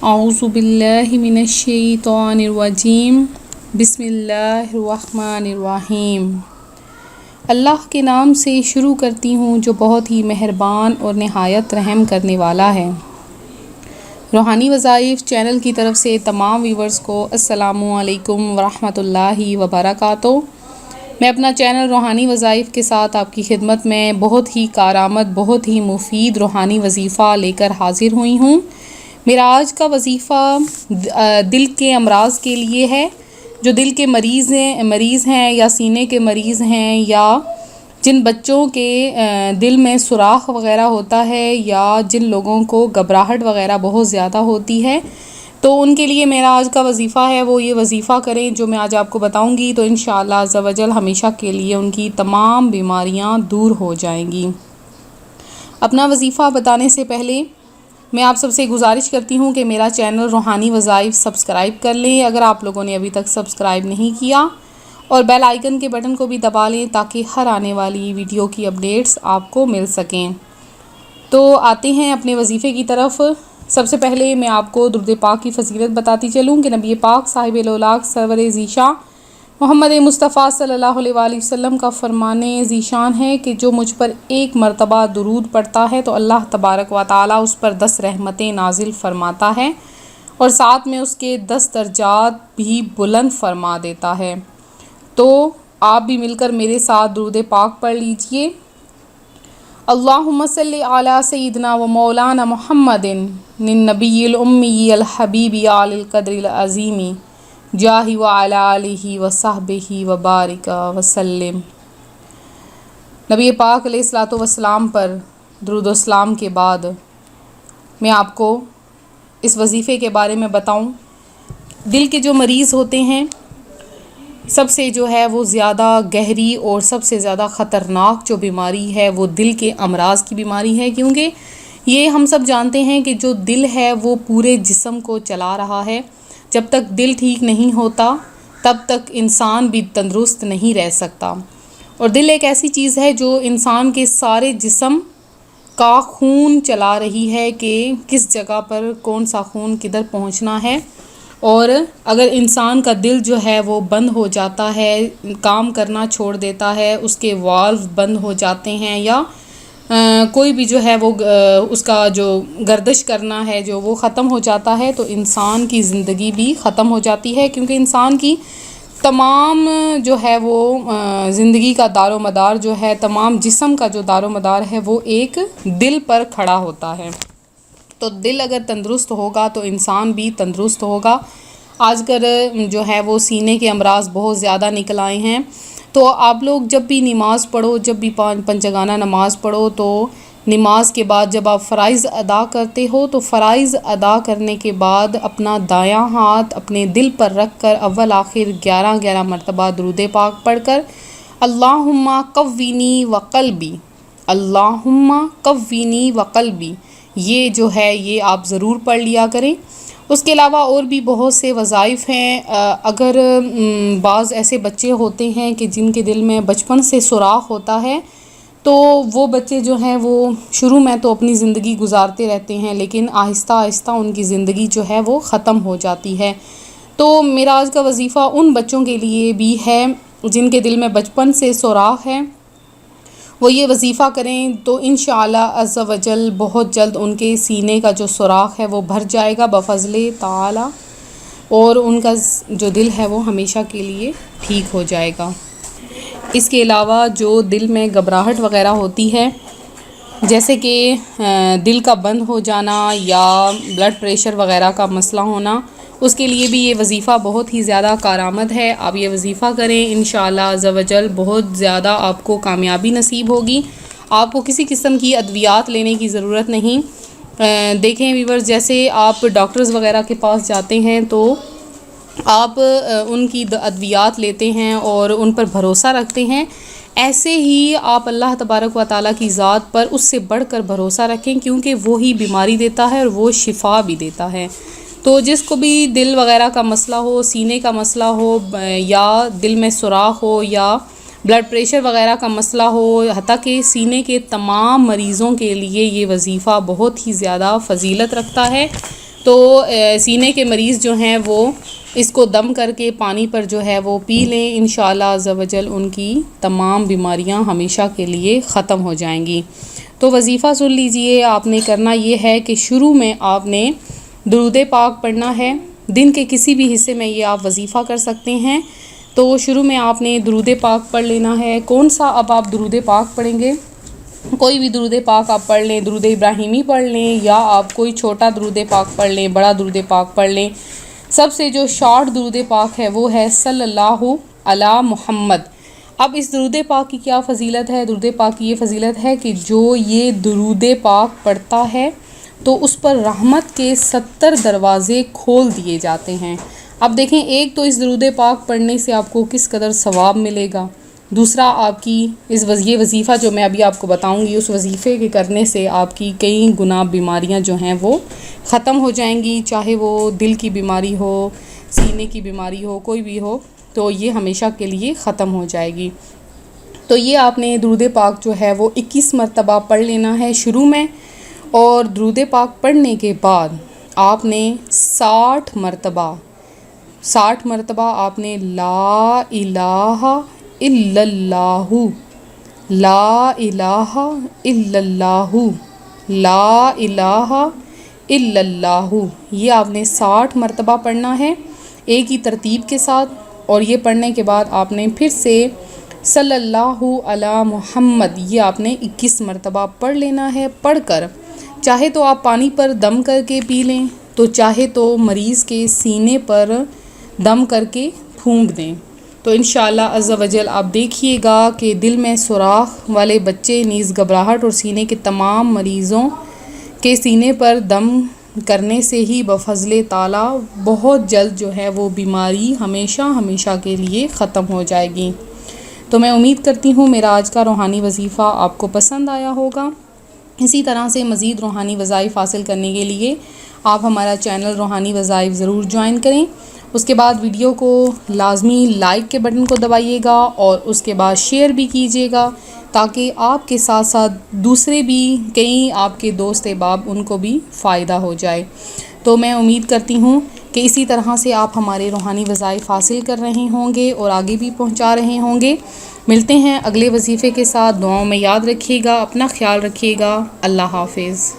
اعوذ باللہ من الشیطان الرجیم بسم اللہ الرحمن الرحیم۔ اللہ کے نام سے شروع کرتی ہوں جو بہت ہی مہربان اور نہایت رحم کرنے والا ہے۔ روحانی وظائف چینل کی طرف سے تمام ویورز کو السلام علیکم ورحمۃ اللہ وبرکاتہ۔ میں اپنا چینل روحانی وظائف کے ساتھ آپ کی خدمت میں بہت ہی کارآمد بہت ہی مفید روحانی وظیفہ لے کر حاضر ہوئی ہوں۔ میرا آج کا وظیفہ دل کے امراض کے لیے ہے۔ جو دل کے مریض ہیں یا سینے کے مریض ہیں یا جن بچوں کے دل میں سوراخ وغیرہ ہوتا ہے یا جن لوگوں کو گھبراہٹ وغیرہ بہت زیادہ ہوتی ہے، تو ان کے لیے میرا آج کا وظیفہ ہے وہ یہ وظیفہ کریں جو میں آج آپ کو بتاؤں گی، تو انشاءاللہ عز و جل ہمیشہ کے لیے ان کی تمام بیماریاں دور ہو جائیں گی۔ اپنا وظیفہ بتانے سے پہلے میں آپ سب سے گزارش کرتی ہوں کہ میرا چینل روحانی وظائف سبسکرائب کر لیں اگر آپ لوگوں نے ابھی تک سبسکرائب نہیں کیا، اور بیل آئیکن کے بٹن کو بھی دبا لیں تاکہ ہر آنے والی ویڈیو کی اپڈیٹس آپ کو مل سکیں۔ تو آتے ہیں اپنے وظیفے کی طرف۔ سب سے پہلے میں آپ کو درود پاک کی فضیلت بتاتی چلوں کہ نبی پاک صاحب الاولاق سرور ذیشان محمد مصطفیٰ صلی اللہ علیہ وآلہ وسلم کا فرمان ذیشان ہے کہ جو مجھ پر ایک مرتبہ درود پڑھتا ہے تو اللہ تبارک و تعالیٰ اس پر 10 رحمتیں نازل فرماتا ہے اور ساتھ میں اس کے 10 درجات بھی بلند فرما دیتا ہے۔ تو آپ بھی مل کر میرے ساتھ درود پاک پڑھ لیجئے۔ اللہم صلی علی سیدنا و مولانا محمد النبی الامی الحبیب علی القدر العظیم جاہ و علی آلہ و صحبہ و بارک وسلم۔ نبی پاک علیہ الصلوۃ والسلام پر درود و سلام کے بعد میں آپ کو اس وظیفے کے بارے میں بتاؤں۔ دل کے جو مریض ہوتے ہیں سب سے جو ہے وہ زیادہ گہری اور سب سے زیادہ خطرناک جو بیماری ہے وہ دل کے امراض کی بیماری ہے، کیونکہ یہ ہم سب جانتے ہیں کہ جو دل ہے وہ پورے جسم کو چلا رہا ہے۔ جب تک دل ٹھیک نہیں ہوتا تب تک انسان بھی تندرست نہیں رہ سکتا، اور دل ایک ایسی چیز ہے جو انسان کے سارے جسم کا خون چلا رہی ہے کہ کس جگہ پر کون سا خون کدھر پہنچنا ہے۔ اور اگر انسان کا دل جو ہے وہ بند ہو جاتا ہے، کام کرنا چھوڑ دیتا ہے، اس کے والو بند ہو جاتے ہیں یا کوئی بھی جو ہے وہ اس کا جو گردش کرنا ہے جو وہ ختم ہو جاتا ہے، تو انسان کی زندگی بھی ختم ہو جاتی ہے، کیونکہ انسان کی تمام جو ہے وہ زندگی کا دار و مدار جو ہے، تمام جسم کا جو دار و مدار ہے وہ ایک دل پر کھڑا ہوتا ہے۔ تو دل اگر تندرست ہوگا تو انسان بھی تندرست ہوگا۔ آج کل جو ہے وہ سینے کے امراض بہت زیادہ نکل آئے ہیں، تو آپ لوگ جب بھی نماز پڑھو، جب بھی پنجگانہ نماز پڑھو، تو نماز کے بعد جب آپ فرائض ادا کرتے ہو تو فرائض ادا کرنے کے بعد اپنا دایاں ہاتھ اپنے دل پر رکھ کر اول آخر 11 مرتبہ درود پاک پڑھ کر اللہم قوینی وقلبی، اللہم قوینی وقلبی، یہ جو ہے یہ آپ ضرور پڑھ لیا کریں۔ اس کے علاوہ اور بھی بہت سے وظائف ہیں۔ اگر بعض ایسے بچے ہوتے ہیں کہ جن کے دل میں بچپن سے سوراخ ہوتا ہے، تو وہ بچے جو ہیں وہ شروع میں تو اپنی زندگی گزارتے رہتے ہیں، لیکن آہستہ آہستہ ان کی زندگی جو ہے وہ ختم ہو جاتی ہے۔ تو میرا آج کا وظیفہ ان بچوں کے لیے بھی ہے جن کے دل میں بچپن سے سوراخ ہے، وہ یہ وظیفہ کریں تو انشاءاللہ عز و جل بہت جلد ان کے سینے کا جو سوراخ ہے وہ بھر جائے گا بفضل تعالی، اور ان کا جو دل ہے وہ ہمیشہ کے لیے ٹھیک ہو جائے گا۔ اس کے علاوہ جو دل میں گھبراہٹ وغیرہ ہوتی ہے، جیسے کہ دل کا بند ہو جانا یا بلڈ پریشر وغیرہ کا مسئلہ ہونا، اس کے لیے بھی یہ وظیفہ بہت ہی زیادہ کارآمد ہے۔ آپ یہ وظیفہ کریں، انشاءاللہ عز و جل بہت زیادہ آپ کو کامیابی نصیب ہوگی۔ آپ کو کسی قسم کی ادویات لینے کی ضرورت نہیں۔ دیکھیں ویورز، جیسے آپ ڈاکٹرز وغیرہ کے پاس جاتے ہیں تو آپ ان کی ادویات لیتے ہیں اور ان پر بھروسہ رکھتے ہیں، ایسے ہی آپ اللہ تبارک و تعالیٰ کی ذات پر اس سے بڑھ کر بھروسہ رکھیں، کیونکہ وہی بیماری دیتا ہے اور وہ شفا بھی دیتا ہے۔ تو جس کو بھی دل وغیرہ کا مسئلہ ہو، سینے کا مسئلہ ہو، یا دل میں سوراخ ہو، یا بلڈ پریشر وغیرہ کا مسئلہ ہو، حتیٰ کہ سینے کے تمام مریضوں کے لیے یہ وظیفہ بہت ہی زیادہ فضیلت رکھتا ہے۔ تو سینے کے مریض جو ہیں وہ اس کو دم کر کے پانی پر جو ہے وہ پی لیں، انشاءاللہ عز و جل ان کی تمام بیماریاں ہمیشہ کے لیے ختم ہو جائیں گی۔ تو وظیفہ سن لیجئے، آپ نے کرنا یہ ہے کہ شروع میں آپ نے درود پاک پڑھنا ہے۔ دن کے کسی بھی حصے میں یہ آپ وظیفہ کر سکتے ہیں۔ تو شروع میں آپ نے درود پاک پڑھ لینا ہے۔ کون سا اب آپ درود پاک پڑھیں گے؟ کوئی بھی درود پاک آپ پڑھ لیں، درود ابراہیمی پڑھ لیں، یا آپ کوئی چھوٹا درود پاک پڑھ لیں، بڑا درود پاک پڑھ لیں۔ سب سے جو شارٹ درود پاک ہے وہ ہے صلی اللہ علی محمد۔ اب اس درود پاک کی کیا فضیلت ہے؟ درود پاک کی یہ فضیلت ہے کہ جو یہ درود پاک پڑھتا ہے تو اس پر رحمت کے 70 دروازے کھول دیے جاتے ہیں۔ اب دیکھیں، ایک تو اس درود پاک پڑھنے سے آپ کو کس قدر ثواب ملے گا، دوسرا آپ کی یہ وظیفہ جو میں ابھی آپ کو بتاؤں گی، اس وظیفے کے کرنے سے آپ کی کئی گنا بیماریاں جو ہیں وہ ختم ہو جائیں گی، چاہے وہ دل کی بیماری ہو، سینے کی بیماری ہو، کوئی بھی ہو، تو یہ ہمیشہ کے لیے ختم ہو جائے گی۔ تو یہ آپ نے درود پاک جو ہے وہ 21 مرتبہ پڑھ لینا ہے شروع میں، اور درود پاک پڑھنے کے بعد آپ نے 60 مرتبہ آپ نے لا الہ الا اللہ، لا الہ الا اللہ، لا الہ الا اللہ، یہ آپ نے 60 مرتبہ پڑھنا ہے ایک ہی ترتیب کے ساتھ۔ اور یہ پڑھنے کے بعد آپ نے پھر سے صلی اللہ علی محمد، یہ آپ نے 21 مرتبہ پڑھ لینا ہے۔ پڑھ کر چاہے تو آپ پانی پر دم کر کے پی لیں، تو چاہے تو مریض کے سینے پر دم کر کے پھونک دیں۔ تو انشاءاللہ عز و جل آپ دیکھیے گا کہ دل میں سوراخ والے بچے نیز گھبراہٹ اور سینے کے تمام مریضوں کے سینے پر دم کرنے سے ہی بفضل تعالی بہت جلد جو ہے وہ بیماری ہمیشہ کے لیے ختم ہو جائے گی۔ تو میں امید کرتی ہوں میرا آج کا روحانی وظیفہ آپ کو پسند آیا ہوگا۔ اسی طرح سے مزید روحانی وظائف حاصل کرنے کے لیے آپ ہمارا چینل روحانی وظائف ضرور جوائن کریں۔ اس کے بعد ویڈیو کو لازمی لائک کے بٹن کو دبائیے گا، اور اس کے بعد شیئر بھی کیجیے گا، تاکہ آپ کے ساتھ ساتھ دوسرے بھی کئی آپ کے دوست احباب ان کو بھی فائدہ ہو جائے۔ تو میں امید کرتی ہوں کہ اسی طرح سے آپ ہمارے روحانی وظائف حاصل کر رہے ہوں گے اور آگے بھی پہنچا رہے ہوں گے۔ ملتے ہیں اگلے وظیفے کے ساتھ، دعاؤں میں یاد رکھیے گا، اپنا خیال رکھیے گا۔ اللہ حافظ۔